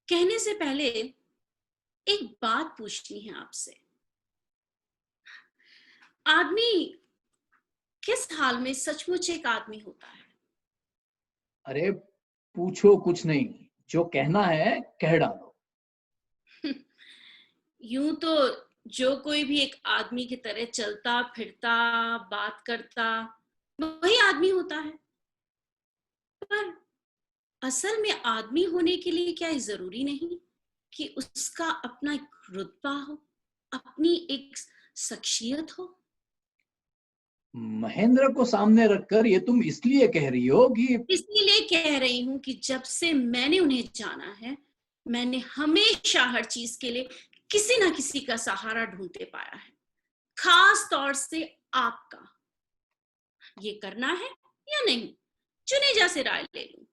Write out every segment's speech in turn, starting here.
कहने से पहले एक बात पूछनी है आपसे। आदमी किस हाल में सचमुच एक आदमी होता है? अरे पूछो कुछ नहीं, जो कहना है कह डालो। यूं तो जो कोई भी एक आदमी की तरह चलता फिरता बात करता वही आदमी होता है। पर असल में आदमी होने के लिए क्या ये जरूरी नहीं कि उसका अपना एक रुतबा हो, अपनी एक शख्सियत हो? महेंद्र को सामने रखकर ये तुम इसलिए कह रही हो कि इसलिए कह रही हूं कि जब से मैंने उन्हें जाना है, मैंने हमेशा हर चीज के लिए किसी ना किसी का सहारा ढूंढते पाया है, खास तौर से आपका। ये करना है या नहीं, जुनेजा से राय ले लूं।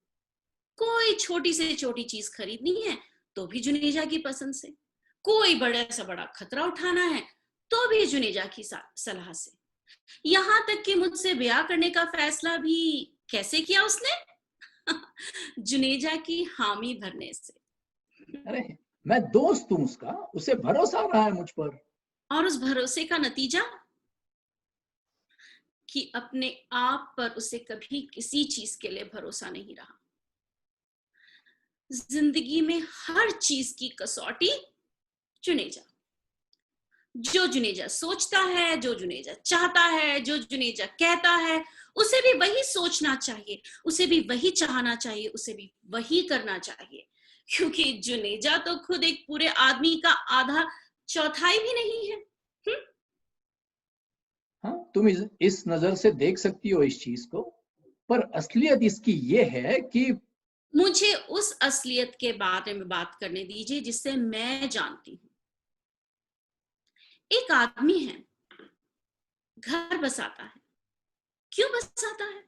कोई छोटी से छोटी चीज खरीदनी है तो भी जुनेजा की पसंद से, कोई बड़ा से बड़ा खतरा उठाना है तो भी जुनेजा की सलाह से। यहां तक कि मुझसे ब्याह करने का फैसला भी कैसे किया उसने? जुनेजा की हामी भरने से। अरे मैं दोस्त हूं उसका, उसे भरोसा रहा है मुझ पर। और उस भरोसे का नतीजा कि अपने आप पर उसे कभी किसी चीज के लिए भरोसा नहीं रहा। जिंदगी में हर चीज की कसौटी जुनेजा। जो जुनेजा सोचता है, जो जुनेजा चाहता है, जो जुनेजा कहता है, उसे भी वही सोचना चाहिए, उसे भी वही चाहना चाहिए, उसे भी वही करना चाहिए। क्योंकि जुनेजा तो खुद एक पूरे आदमी का आधा चौथाई भी नहीं है। हाँ, तुम इस नजर से देख सकती हो इस चीज को, पर असलियत इसकी ये है कि मुझे उस असलियत के बारे में बात करने दीजिए जिसे मैं जानती हूं। एक आदमी है, घर बसाता है। क्यों बसाता है?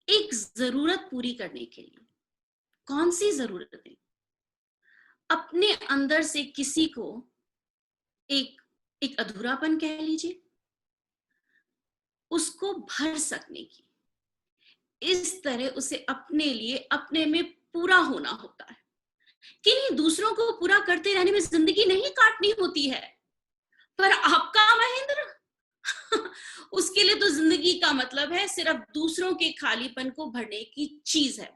एक जरूरत पूरी करने के लिए। कौन सी जरूरत है? अपने अंदर से किसी को एक एक अधूरापन कह लीजिए, उसको भर सकने की। इस तरह उसे अपने लिए अपने में पूरा होना होता है। किन्हीं दूसरों को पूरा करते रहने में जिंदगी नहीं काटनी होती है। पर आपका महेंद्र, उसके लिए तो जिंदगी का मतलब है सिर्फ दूसरों के खालीपन को भरने की चीज है।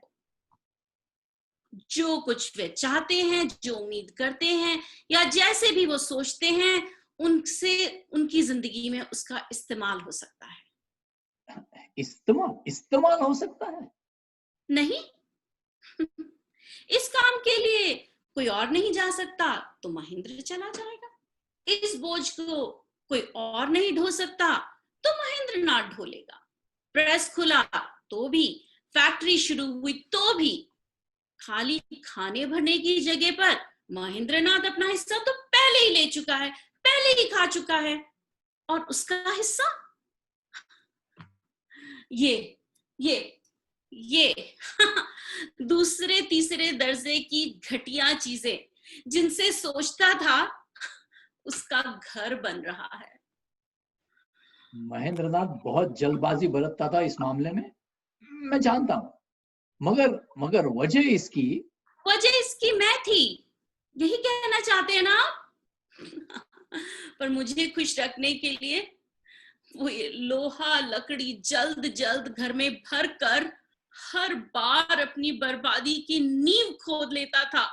जो कुछ वे चाहते हैं, जो उम्मीद करते हैं, या जैसे भी वो सोचते हैं, उनसे उनकी जिंदगी में उसका इस्तेमाल हो सकता है। इस्तेमाल हो सकता है? नहीं। इस काम के लिए कोई और नहीं जा सकता तो महेंद्र चला जाएगा। इस बोझ को कोई और नहीं ढो सकता तो महेंद्र ना ढोलेगा। प्रेस खुला तो भी, फैक्ट्री शुरू हुई तो भी, खाली खाने भरने की जगह पर महेंद्रनाथ अपना हिस्सा तो पहले ही ले चुका है, पहले ही खा चुका है। और उसका हिस्सा ये ये दूसरे तीसरे दर्जे की घटिया चीजें जिनसे सोचता था उसका घर बन रहा है। महेंद्रनाथ बहुत जल्दबाजी बरतता था इस मामले में, मैं जानता हूँ। मगर मगर वजह इसकी मैं थी, यही कहना चाहते हैं ना आप? पर मुझे खुश रखने के लिए वो ये लोहा लकड़ी जल्द जल्द घर में भर कर हर बार अपनी बर्बादी की नींव खोद लेता था।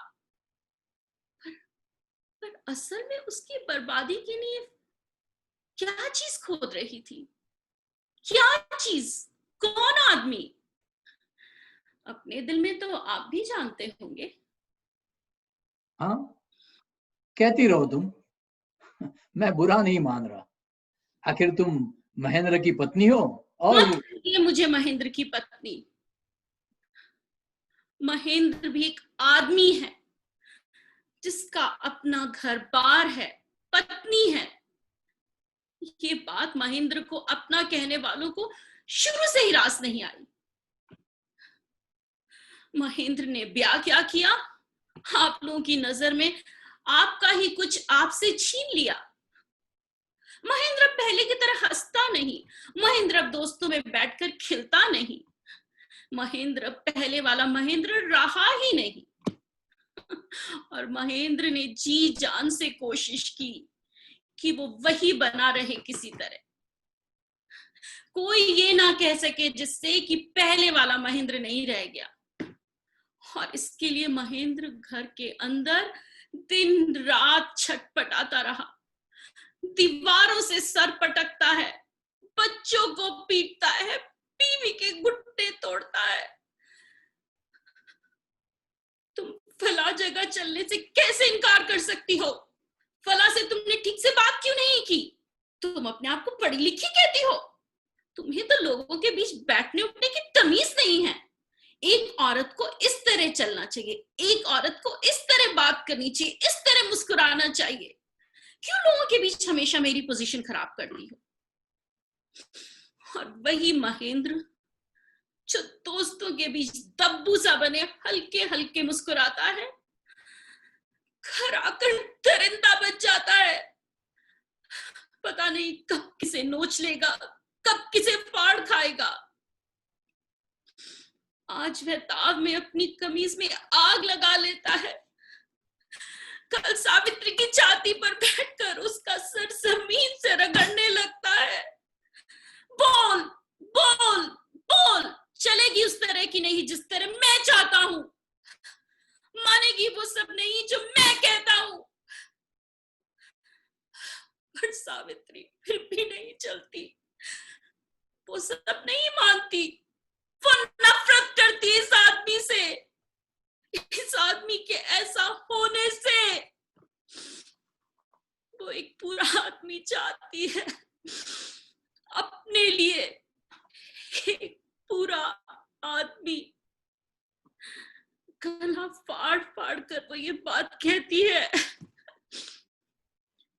पर असल में उसकी बर्बादी की नींव क्या चीज खोद रही थी? क्या चीज? कौन आदमी? अपने दिल में तो आप भी जानते होंगे। हाँ, कहती रहो तुम, मैं बुरा नहीं मान रहा। आखिर तुम महेंद्र की पत्नी हो। और मत कहिए मुझे महेंद्र की पत्नी। महेंद्र भी एक आदमी है जिसका अपना घर बार है, पत्नी है। ये बात महेंद्र को अपना कहने वालों को शुरू से ही रास नहीं आई। महेंद्र ने ब्याह क्या किया? आप लोगों की नजर में आपका ही कुछ आपसे छीन लिया। महेंद्र पहले की तरह हंसता नहीं, महेंद्र अब दोस्तों में बैठकर खिलता नहीं, महेंद्र पहले वाला महेंद्र रहा ही नहीं। और महेंद्र ने जी जान से कोशिश की कि वो वही बना रहे किसी तरह, कोई ये ना कह सके जिससे कि पहले वाला महेंद्र नहीं रह गया। और इसके लिए महेंद्र घर के अंदर दिन रात छटपटाता रहा, दीवारों से सर पटकता है, बच्चों को पीटता है, बीवी के घुटने तोड़ता है। तुम फला जगह चलने से कैसे इनकार कर सकती हो? फला से तुमने ठीक से बात क्यों नहीं की? तुम अपने आप को पढ़ी लिखी कहती हो? तुम्हें तो लोगों के बीच बैठने उठने की तमीज नहीं है। एक औरत को इस तरह चलना चाहिए, एक औरत को इस तरह बात करनी चाहिए, इस तरह मुस्कुराना चाहिए। क्यों लोगों के बीच हमेशा मेरी पोजीशन खराब करती हो? और वही महेंद्र जो दोस्तों के बीच दब्बू सा बने हल्के हल्के मुस्कुराता है, घर आकर दरिंदा बच जाता है। पता नहीं कब किसे नोच लेगा, कब किसे फाड़ खाएगा। आज वह ताव में अपनी कमीज में आग लगा लेता है, कल सावित्री की छाती पर बैठकर उसका सर जमीन से रगड़ने लगता है। बोल बोल बोल, चलेगी उस तरह की नहीं जिस तरह मैं चाहता हूं, मानेगी वो सब नहीं जो मैं कहता हूं। पर सावित्री फिर भी नहीं चलती, वो सब नहीं मानती, वो नफरत करती इस आदमी से, इस आदमी के ऐसा होने से। वो एक पूरा आदमी चाहती है अपने लिए, एक पूरा आदमी। गला फाड़ फाड़ कर वो ये बात कहती है।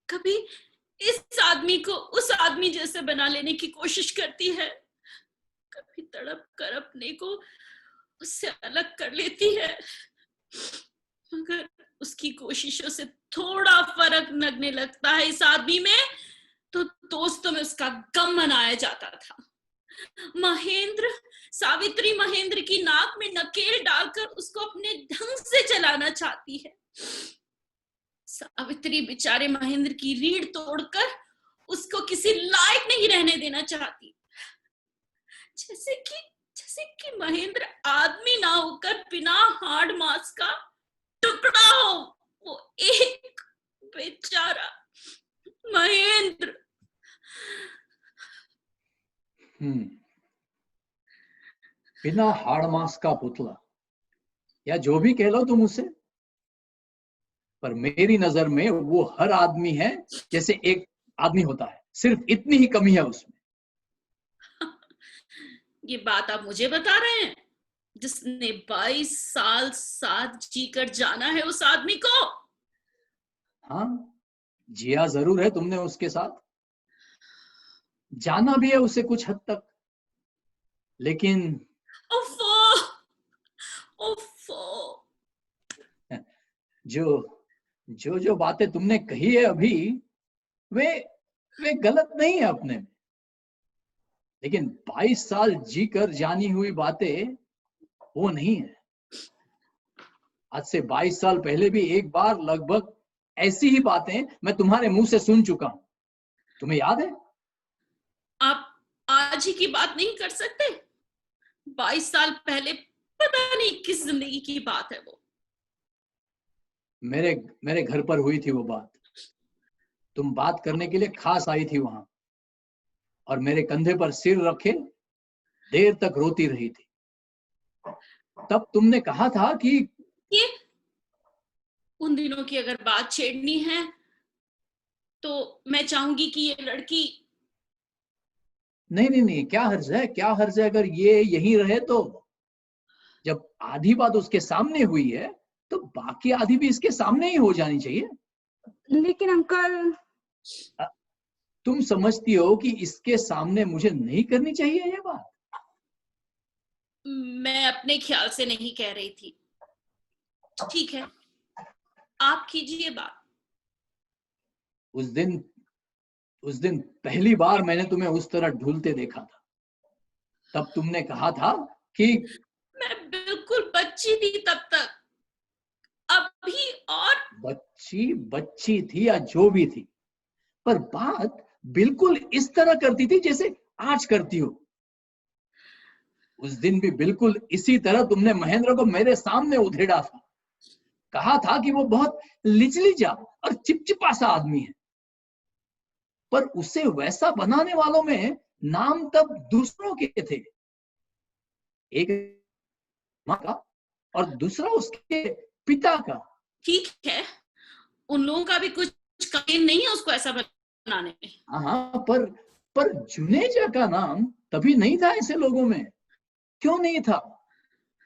कभी इस आदमी को उस आदमी जैसे बना लेने की कोशिश करती है, कभी तड़प कर अपने को उससे अलग कर लेती है, मगर उसकी कोशिशों से थोड़ा फर्क लगने लगता है इस आदमी में, तो दोस्तों में उसका गम मनाया जाता था। महेंद्र सावित्री महेंद्र की नाक में नकेल डालकर उसको अपने ढंग से चलाना चाहती है। सावित्री बेचारे महेंद्र की रीढ़ तोड़कर उसको किसी लायक नहीं रहने देना चाहती, जैसे कि महेंद्र आदमी ना होकर बिना हाड़ मांस का टुकड़ा हो। वो एक बेचारा महेंद्र। बिना हाड़ मांस का पुतला, या जो भी कह लो तुम उसे, पर मेरी नजर में वो हर आदमी है जैसे एक आदमी होता है, सिर्फ इतनी ही कमी है उसमें। ये बात आप मुझे बता रहे हैं, जिसने 22 साल साथ जीकर जाना है उस आदमी को? हाँ, जिया जरूर है तुमने उसके साथ, जाना भी है उसे कुछ हद तक, लेकिन जो बातें तुमने कही है अभी, वे गलत नहीं है अपने में, लेकिन 22 साल जीकर जानी हुई बातें वो नहीं है। आज से 22 साल पहले भी एक बार लगभग ऐसी ही बातें मैं तुम्हारे मुंह से सुन चुका हूं, तुम्हें याद है? आप आज ही की बात नहीं कर सकते? 22 साल पहले पता नहीं किस जिंदगी की बात है वो। मेरे घर पर हुई थी वो बात। तुम बात करने के लिए खास आई थी वहां, और मेरे कंधे पर सिर रखे देर तक रोती रही थी। तब तुमने कहा था कि ये उन दिनों की अगर बात छेड़नी है तो मैं चाहूंगी कि ये लड़की। नहीं, क्या हर्ज है अगर ये यहीं रहे तो? जब आधी बात उसके सामने हुई है तो बाकी आधी भी इसके सामने ही हो जानी चाहिए। लेकिन अंकल, तुम समझती हो कि इसके सामने मुझे नहीं करनी चाहिए ये बात? मैं अपने ख्याल से नहीं कह रही थी। ठीक है, आप कीजिए बात। उस दिन पहली बार मैंने तुम्हें उस तरह ढूलते देखा था। तब तुमने कहा था कि मैं बिल्कुल बच्ची थी तब तक। अब अभी और बच्ची बच्ची थी या जो भी थी, पर बात बिल्कुल इस तरह करती थी जैसे आज करती हो। उस दिन भी बिल्कुल इसी तरह तुमने महेंद्र को मेरे सामने उधेड़ा था। कहा था कि वो बहुत लिचलिचा और चिपचिपा सा आदमी है, पर उसे वैसा बनाने वालों में नाम तब दूसरों के थे, एक माँ का और दूसरा उसके पिता का। ठीक है, उन लोगों का भी कुछ कमी नहीं है उसको ऐसा बनाने में। हाँ, पर जुनेजा का नाम तभी नहीं था ऐसे लोगों में। क्यों नहीं था?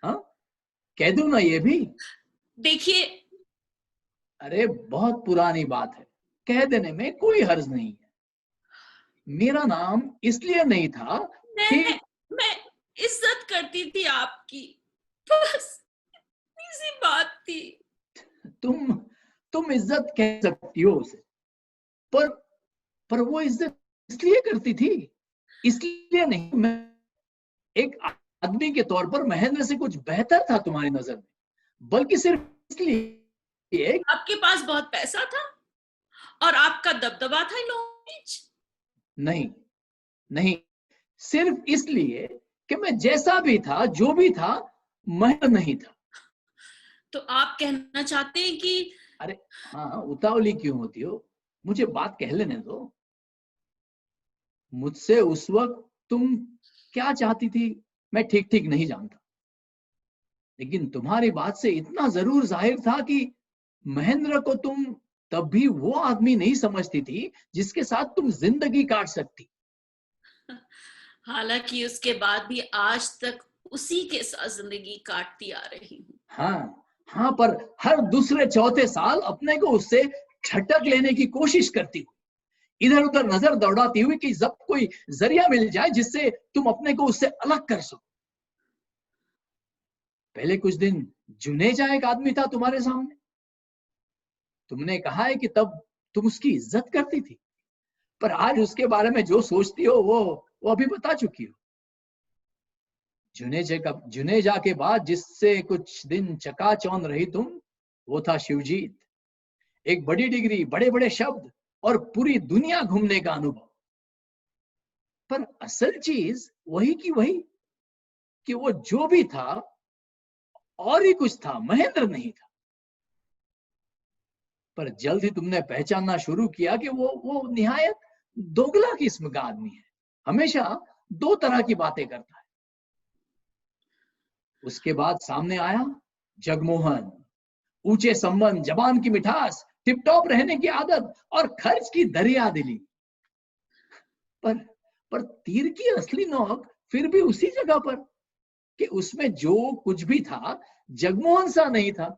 हाँ, कह दूं ना ये भी? देखिए, अरे बहुत पुरानी बात है, कह देने में कोई हर्ज नहीं है। मेरा नाम इसलिए नहीं था कि मैं इज्जत करती थी आपकी, बस इतनी सी बात थी। तुम तुम इज्जत कह सकती हो उसे, पर पर वो इज्जत इसलिए करती थी, इसलिए नहीं मैं एक आदमी के तौर पर महेंद्र से कुछ बेहतर था तुम्हारी नजर में, बल्कि सिर्फ इसलिए। आपके पास बहुत पैसा था और आपका दबदबा था इन लोगों के बीच। नहीं नहीं, सिर्फ इसलिए कि मैं जैसा भी था, जो भी था, महेंद्र नहीं था। तो आप कहना चाहते हैं कि अरे हाँ, उतावली क्यों होती हो? मुझे बात कह लेने दो। मुझसे उस वक्त तुम क्या चाहती थी मैं ठीक ठीक नहीं जानता, लेकिन तुम्हारी बात से इतना जरूर जाहिर था कि महेंद्र को तुम तब भी वो आदमी नहीं समझती थी जिसके साथ तुम जिंदगी काट सकती। हालांकि उसके बाद भी आज तक उसी के साथ जिंदगी काटती आ रही हूँ। हाँ हाँ, पर हर दूसरे चौथे साल अपने को उससे झटक लेने की कोशिश करती हुई, इधर उधर नजर दौड़ाती हुई कि जब कोई जरिया मिल जाए जिससे तुम अपने को उससे अलग कर सको। पहले कुछ दिन जुनेजा एक आदमी था तुम्हारे सामने। तुमने कहा है कि तब तुम उसकी इज्जत करती थी, पर आज उसके बारे में जो सोचती हो वो अभी बता चुकी हो। जुनेजा के बाद जिससे कुछ दिन चकाचौंध रही तुम, वो था शिवजीत। एक बड़ी डिग्री, बड़े बड़े शब्द और पूरी दुनिया घूमने का अनुभव, पर असल चीज वही की वही, कि वो जो भी था और ही कुछ था, महेंद्र नहीं था। पर जल्द ही तुमने पहचानना शुरू किया कि वो निहायत दोगला किस्म का आदमी है, हमेशा दो तरह की बातें करता है। उसके बाद सामने आया जगमोहन, ऊंचे संबंध, जबान की मिठास, टिपटॉप रहने की आदत और खर्च की दरिया दिली। पर पर तीर की असली नोक फिर भी उसी जगह पर, कि उसमें जो कुछ भी था जगमोहन सा नहीं था।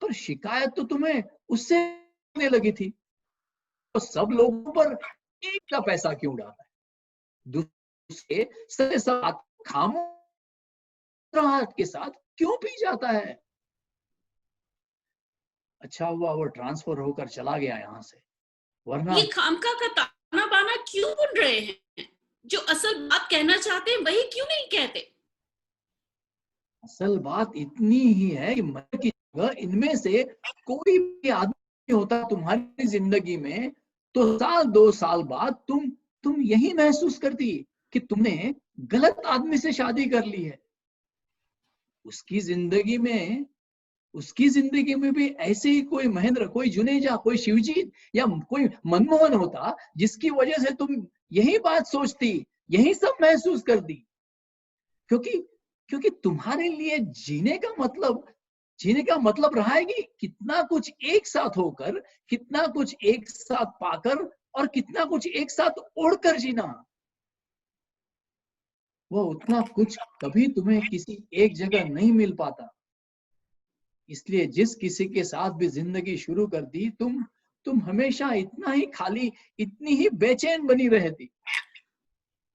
पर शिकायत तो तुम्हें उससे होने लगी थी, तो सब लोगों पर एक का पैसा क्यों डाला है, दूसरे से साथ खामोश के साथ क्यों पी जाता है? अच्छा हुआ वो ट्रांसफर होकर चला गया यहाँ से, वरना ये खामखा का ताना बाना क्यों बुन रहे हैं? जो असल बात कहना चाहते हैं वही क्यों नहीं कहते? असल बात इतनी ही है कि मर की जगह इनमें से कोई भी आदमी होता तुम्हारी जिंदगी में, तो साल दो साल बाद तुम यही महसूस करती कि तुमने गलत आदमी से शादी कर ली है। उसकी जिंदगी में उसकी जिंदगी में भी ऐसे ही कोई महेंद्र, कोई जुनेजा, कोई शिवजीत या कोई मनमोहन होता जिसकी वजह से तुम यही बात सोचती, यही सब महसूस करती। क्योंकि क्योंकि तुम्हारे लिए जीने का मतलब रहा है कि कितना कुछ एक साथ होकर, कितना कुछ एक साथ पाकर और कितना कुछ एक साथ ओढ़कर जीना। वो उतना कुछ कभी तुम्हें किसी एक जगह नहीं मिल पाता। इसलिए जिस किसी के साथ भी जिंदगी शुरू कर दी, तुम हमेशा इतना ही खाली, इतनी ही बेचैन बनी रहती।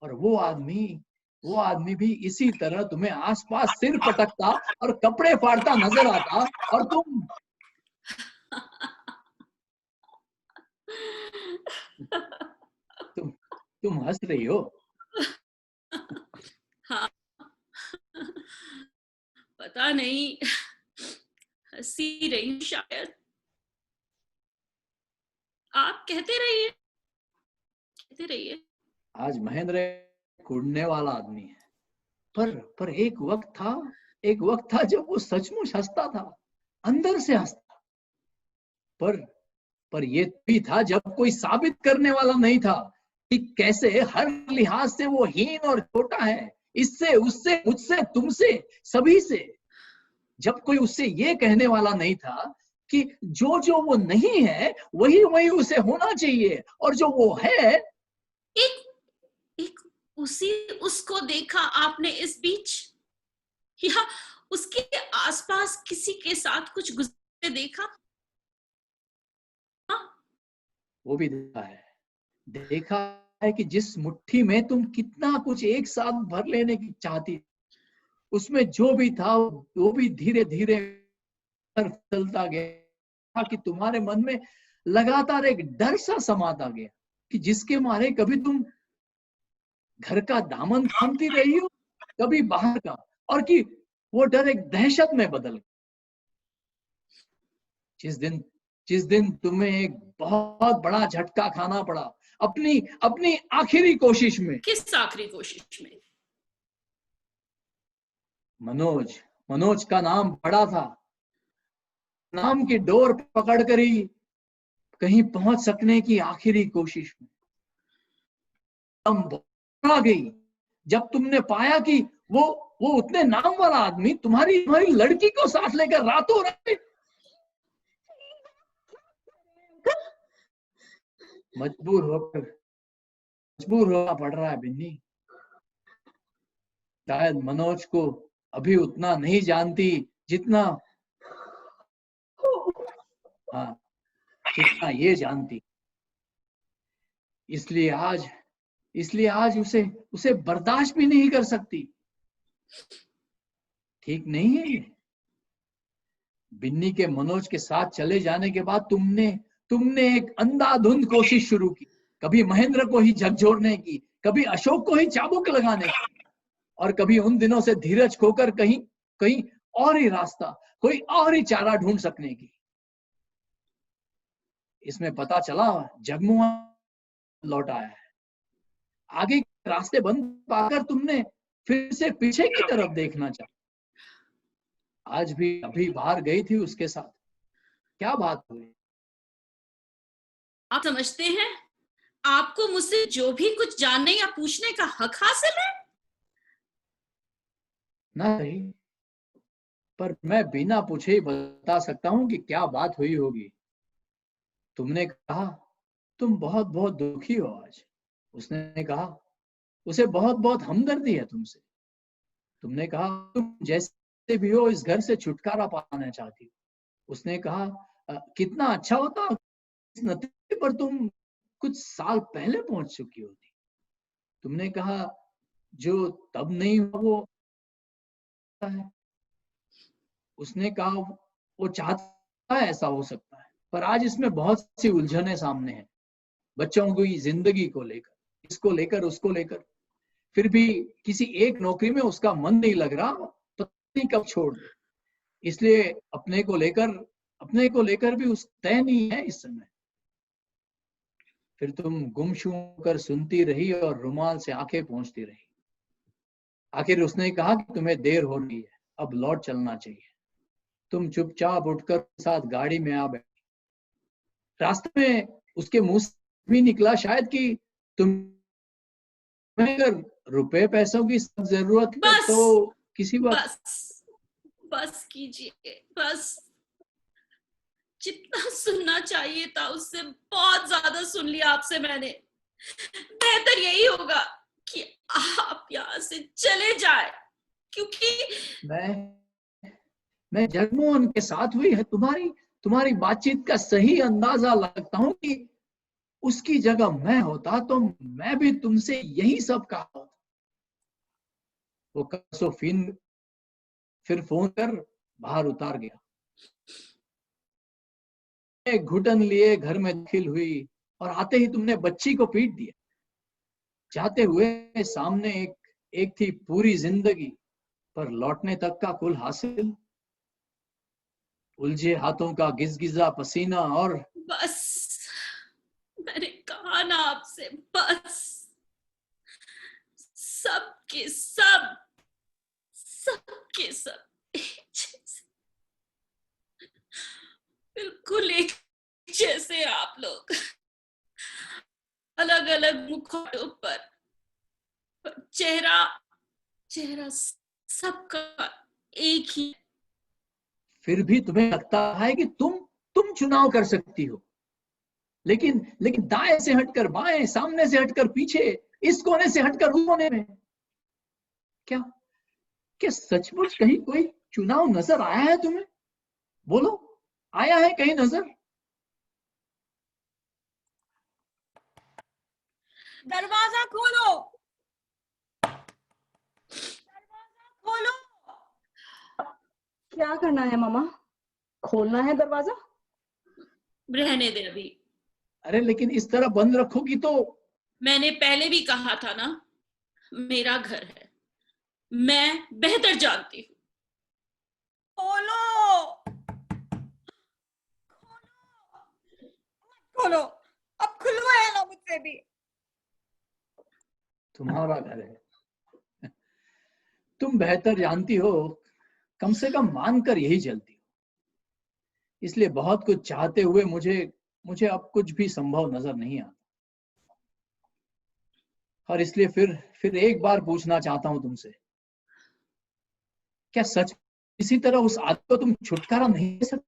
और वो आदमी भी इसी तरह तुम्हें आसपास सिर पटकता और कपड़े फाड़ता नजर आता, और तुम तुम हंस रही हो। हाँ, पता नहीं हंसी रही हूं शायद। आप कहते रहिए, कहते रहिए। आज महेंद्र कूदने वाला आदमी है, पर एक वक्त था जब वो सचमुच हंसता था, अंदर से हंसता। पर ये भी था जब कोई साबित करने वाला नहीं था कि कैसे हर लिहाज से वो हीन और छोटा है, इससे उससे मुझसे तुमसे सभी से। जब कोई उससे ये कहने वाला नहीं था कि जो जो वो नहीं है वही वही उसे होना चाहिए, और जो वो है। एक एक उसी उसको देखा आपने इस बीच, या उसके आसपास किसी के साथ कुछ गुजरते देखा? हाँ, वो भी देखा है कि जिस मुट्ठी में तुम कितना कुछ एक साथ भर लेने की चाहती, उसमें जो भी था वो भी धीरे धीरे चलता गया, कि तुम्हारे मन में लगातार एक डर सा समाता गया कि जिसके मारे कभी तुम घर का दामन थामती रही हो, कभी बाहर का, और कि वो डर एक दहशत में बदल गया। जिस दिन तुम्हें एक बहुत बड़ा झटका खाना पड़ा अपनी अपनी आखिरी कोशिश में। किस आखिरी कोशिश में? मनोज का नाम पड़ा था, नाम की डोर पकड़कर ही कहीं पहुंच सकने की आखिरी कोशिश में तुम आ गई जब तुमने पाया कि वो उतने नाम वाला आदमी तुम्हारी तुम्हारी लड़की को साथ लेकर रातों रात मजबूर होना पड़ रहा है बिन्नी। शायद मनोज को अभी उतना नहीं जानती जितना, हाँ, जितना ये जानती। इसलिए आज उसे उसे बर्दाश्त भी नहीं कर सकती। ठीक नहीं है ये। बिन्नी के मनोज के साथ चले जाने के बाद तुमने एक अंधाधुंध कोशिश शुरू की, कभी महेंद्र को ही झकझोरने की, कभी अशोक को ही चाबुक लगाने की, और कभी उन दिनों से धीरज खोकर कहीं कहीं और ही रास्ता, कोई और ही चारा ढूंढ सकने की। इसमें पता चला जगमुआ लौट आया है। आगे के रास्ते बंद पाकर तुमने फिर से पीछे की तरफ देखना चाहा। आज भी अभी बाहर गई थी उसके साथ। क्या बात हुई? आप समझते हैं आपको मुझसे जो भी कुछ जानने या पूछने का हक हासिल है? नहीं, पर मैं बिना पूछे ही बता सकता हूँ कि क्या बात हुई होगी। तुमने कहा तुम बहुत बहुत दुखी हो आज। उसने कहा उसे बहुत बहुत हमदर्दी है तुमसे। तुमने कहा तुम जैसे भी हो इस घर से छुटकारा पाना चाहती हो। उसने कहा कितना अच्छा होता इस नतीजे पर तुम कुछ साल पहले पहुंच चुकी होती। तुमने कहा जो तब नहीं हुआ वो है। उसने कहा वो चाहता है ऐसा हो सकता है, पर आज इसमें बहुत सी उलझने सामने हैं, बच्चों की जिंदगी को लेकर, इसको लेकर उसको लेकर। फिर भी किसी एक नौकरी में उसका मन नहीं लग रहा, पता नहीं कब छोड़ दे। इसलिए अपने को लेकर भी उस तय नहीं है इस समय। फिर तुम गुमसुम कर सुनती रही और रुमाल से आंखें पोंछती रही। आखिर उसने कहा कि तुम्हें देर हो रही है, अब लौट चलना चाहिए। तुम चुपचाप उठकर साथ गाड़ी में आ बैठी। रास्ते में उसके मुंह से भी निकला शायद कि तुम्हें अगर रुपए पैसों की जरूरत है बस तो किसी वक्त। बस कीजिए, बस। जितना सुनना चाहिए था उससे बहुत ज्यादा सुन लिया आपसे मैंने। बेहतर यही होगा कि आप यहाँ से चले जाए, क्योंकि मैं जगमोहन के साथ हुई है तुम्हारी बातचीत का सही अंदाजा लगता हूं कि उसकी जगह मैं होता तो मैं भी तुमसे यही सब कहा होता। वो कसोफिन फिर फोन कर बाहर उतार गया। एक घुटन लिए घर में दाखिल हुई और आते ही तुमने बच्ची को पीट दिया। जाते हुए सामने एक थी पूरी जिंदगी, पर लौटने तक का कुल हासिल। उलझे हाथों का गिजगिजा पसीना और बस, मैंने कहा ना आपसे, बस। सब के सब, सब के सब एक जैसे, बिल्कुल एक जैसे आप लोग, अलग अलग मुखौटों पर चेहरा, चेहरा सबका एक ही। फिर भी तुम्हें लगता है कि तुम चुनाव कर सकती हो, लेकिन लेकिन दाएं से हटकर बाएं, सामने से हटकर पीछे, इस कोने से हटकर उस कोने में। क्या क्या सचमुच कहीं कोई चुनाव नजर आया है तुम्हें? बोलो, आया है कहीं नजर? दरवाजा खोलो, दरवाजा खोलो। क्या करना है मामा? खोलना है दरवाजा? रहने दे अभी। अरे लेकिन इस तरह बंद रखोगी तो। मैंने पहले भी कहा था ना, मेरा घर है, मैं बेहतर जानती हूँ। खोलो, खोलो, अब खुलवाया ना मुझसे भी। तुम्हारा घर है, तुम बेहतर जानती हो, कम से कम मानकर यही चलती हो। इसलिए बहुत कुछ चाहते हुए मुझे मुझे अब कुछ भी संभव नजर नहीं आता। और इसलिए फिर एक बार पूछना चाहता हूं तुमसे, क्या सच इसी तरह उस आदत को तुम छुटकारा नहीं दे सकते?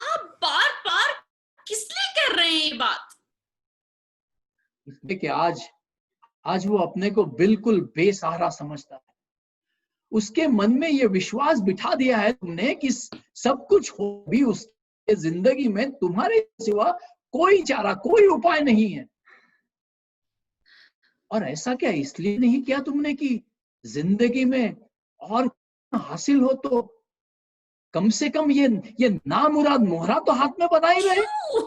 आप बार बार किस लिए कर रहे हैं ये बात? इसलिए कि आज वो अपने को बिल्कुल बेसहारा समझता है। उसके मन में ये विश्वास बिठा दिया है तुमने कि सब कुछ हो भी उसके जिंदगी में तुम्हारे सिवा कोई चारा, कोई उपाय नहीं है। और ऐसा क्या इसलिए नहीं किया तुमने कि जिंदगी में और हासिल हो तो कम से कम ये नामुराद मोहरा तो हाथ में बना ही रहे। क्यों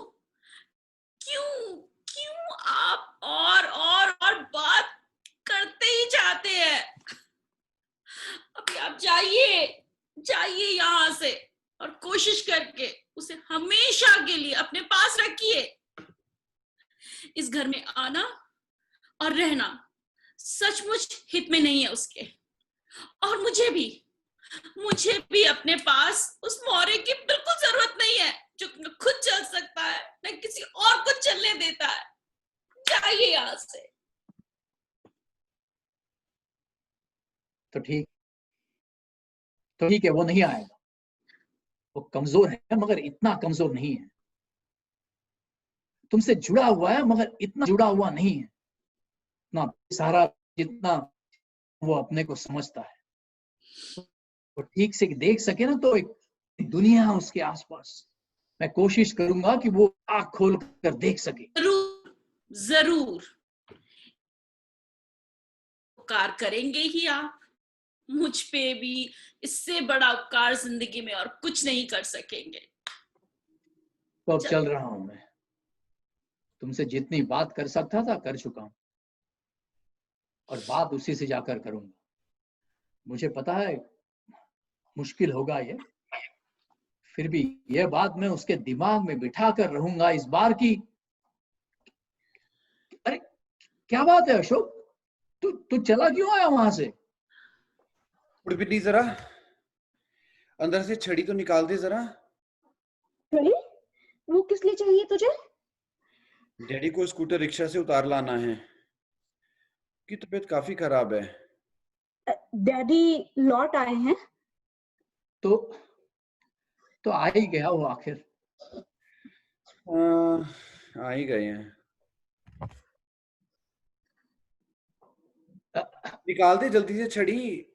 क्यों क्यों आप और बात करते ही जाते हैं? अभी आप जाइए, जाइए यहां से, और कोशिश करके उसे हमेशा के लिए अपने पास रखिए। इस घर में आना और रहना सचमुच हित में नहीं है उसके। और मुझे भी अपने पास उस मोरे की बिल्कुल जरूरत नहीं है, जो न खुद चल सकता है न किसी और को चलने देता है। जाइए यहां से। तो ठीक है, वो नहीं आएगा। वो कमजोर है मगर इतना कमजोर नहीं है। तुमसे जुड़ा हुआ है मगर इतना जुड़ा हुआ नहीं है, इतना सारा जितना वो अपने को समझता है। वो ठीक से देख सके ना तो एक दुनिया है उसके आसपास। मैं कोशिश करूंगा कि वो आंख खोल कर देख सके। जरूर जरूर उपकार करेंगे ही आप। मुझ पे भी इससे बड़ा उपकार जिंदगी में और कुछ नहीं कर सकेंगे। तो अब चल रहा हूं मैं। तुमसे जितनी बात कर सकता था कर चुका हूं, और बात उसी से जाकर करूंगा। मुझे पता है मुश्किल होगा ये, फिर भी यह बात मैं उसके दिमाग में बिठा कर रहूंगा इस बार की। अरे क्या बात है अशोक, तू चला क्यों आया वहां से? उड़पिटी जरा अंदर से छड़ी तो निकाल दे जरा। छड़ी? वो किस लिए चाहिए तुझे? डैडी को स्कूटर रिक्शा से उतार लाना है, की तबीयत काफी खराब है। डैडी लौट आए हैं? तो आ ही गया वो आखिर। आ ही गए हैं। निकाल दे जल्दी से छड़ी,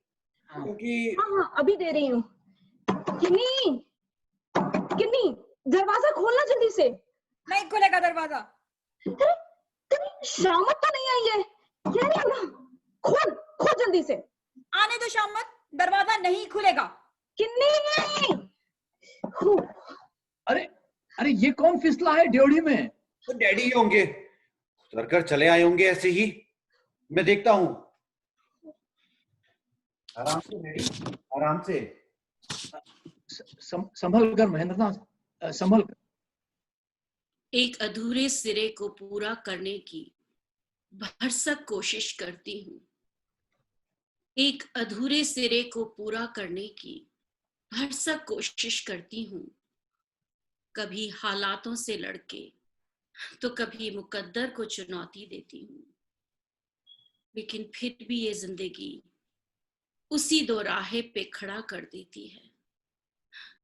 क्योंकि हाँ, अभी दे रही हूँ। किन्नी, किन्नी, दरवाजा खोलना जल्दी से। नहीं खुलेगा दरवाजा। अरे शामत तो नहीं आई है, क्या नहीं होगा? खोल खोल जल्दी से। आने दो शामत, दरवाजा नहीं खुलेगा। किन्नी! अरे अरे ये कौन फिसला है ड्योढ़ी में? तो डैडी ही होंगे, उतर कर चले आए होंगे ऐसे ही। मैं देखता हूँ। आराम से डैडी, आराम से। संभल कर महेंद्रनाथ, संभल कर। एक अधूरे सिरे को पूरा करने की भरसक कोशिश करती हूँ। एक अधूरे सिरे को पूरा करने की भरसक कोशिश करती हूँ। कभी हालातों से लड़के तो कभी मुकद्दर को चुनौती देती हूँ, लेकिन फिर भी ये जिंदगी उसी दो राहे पे खड़ा कर देती है।